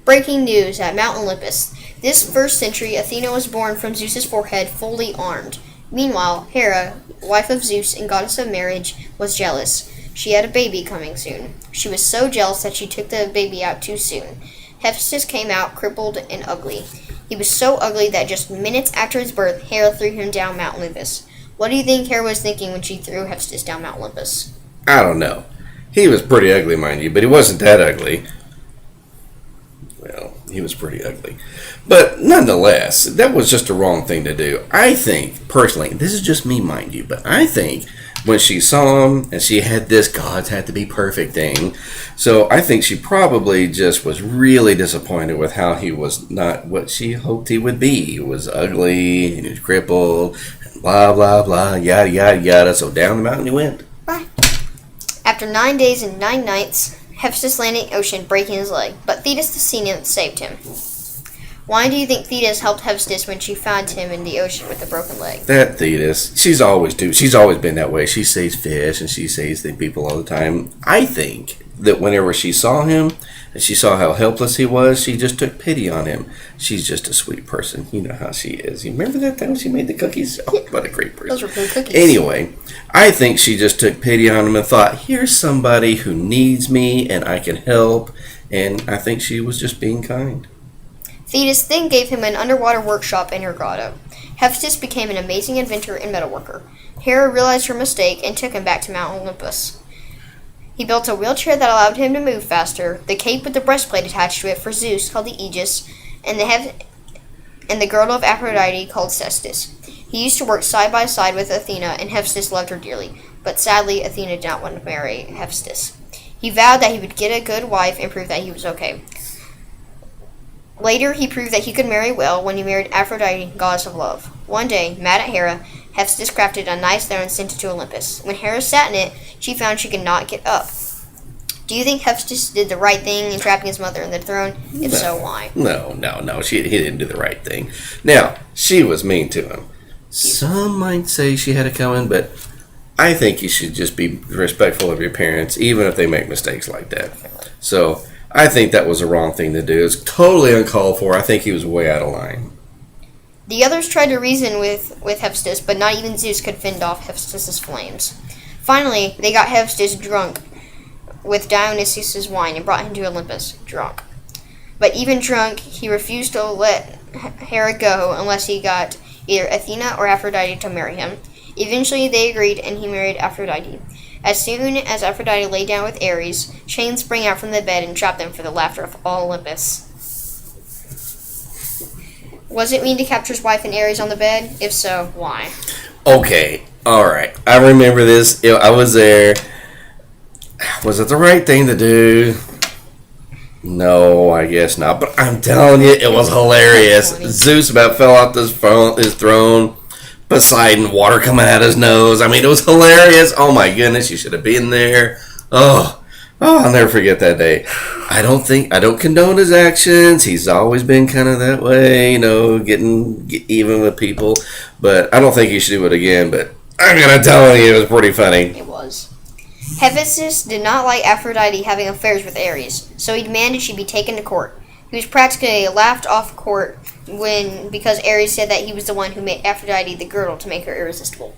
Breaking news at Mount Olympus. This first century, Athena was born from Zeus's forehead, fully armed. Meanwhile, Hera, wife of Zeus and goddess of marriage, was jealous. She had a baby coming soon. She was so jealous that she took the baby out too soon. Hephaestus came out crippled and ugly. He was so ugly that just minutes after his birth, Hera threw him down Mount Olympus. What do you think Hera was thinking when she threw Hephaestus down Mount Olympus? I don't know. He was pretty ugly, mind you, but he wasn't that ugly. Well, he was pretty ugly. But nonetheless, that was just the wrong thing to do. I think, personally, this is just me, mind you, but I think when she saw him and she had this gods had to be perfect thing, so I think she probably just was really disappointed with how he was not what she hoped he would be. He was ugly, and he was crippled, and blah, blah, blah, yada, yada, yada. So down the mountain he went. Bye. After 9 days and 9 nights, Hephaestus landed in the ocean, breaking his leg, but Thetis the sea nymph saved him. Why do you think Thetis helped Hephaestus when she found him in the ocean with a broken leg? That Thetis, she's always been that way. She saves fish and she saves the people all the time. I think that whenever she saw him and she saw how helpless he was, she just took pity on him. She's just a sweet person. You know how she is. You remember that time she made the cookies? Oh, what a great person. Those were good cookies. Anyway, I think she just took pity on him and thought, here's somebody who needs me and I can help. And I think she was just being kind. Thetis then gave him an underwater workshop in her grotto. Hephaestus became an amazing inventor and metalworker. Hera realized her mistake and took him back to Mount Olympus. He built a wheelchair that allowed him to move faster, the cape with the breastplate attached to it for Zeus called the Aegis, and the girdle of Aphrodite called Cestus. He used to work side by side with Athena, and Hephaestus loved her dearly, but sadly Athena did not want to marry Hephaestus. He vowed that he would get a good wife and prove that he was okay. Later, he proved that he could marry well when he married Aphrodite, goddess of love. One day, mad at Hera, Hephaestus crafted a nice throne and sent it to Olympus. When Hera sat in it, she found she could not get up. Do you think Hephaestus did the right thing in trapping his mother in the throne? If so, why? No. He didn't do the right thing. Now, she was mean to him. Some might say she had it coming, but I think you should just be respectful of your parents, even if they make mistakes like that. So, I think that was the wrong thing to do. It's totally uncalled for. I think he was way out of line. The others tried to reason with Hephaestus, but not even Zeus could fend off Hephaestus' flames. Finally, they got Hephaestus drunk with Dionysus' wine and brought him to Olympus, drunk. But even drunk, he refused to let Hera go unless he got either Athena or Aphrodite to marry him. Eventually, they agreed, and he married Aphrodite. As soon as Aphrodite lay down with Ares, chains sprang out from the bed and trapped them for the laughter of all Olympus. Was it mean to capture his wife and Ares on the bed? If so, why? Okay, alright. I remember this. I was there. Was it the right thing to do? No, I guess not. But I'm telling you, it was hilarious. Zeus about fell off his throne. Poseidon, water coming out his nose. I mean, it was hilarious. Oh my goodness, you should have been there. Oh, I'll never forget that day. I don't condone his actions. He's always been kind of that way, get even with people. But I don't think he should do it again. But I'm gonna tell you, it was pretty funny. It was. Hephaestus did not like Aphrodite having affairs with Ares, so he demanded she be taken to court. He was practically laughed off court because Ares said that he was the one who made Aphrodite the girdle to make her irresistible.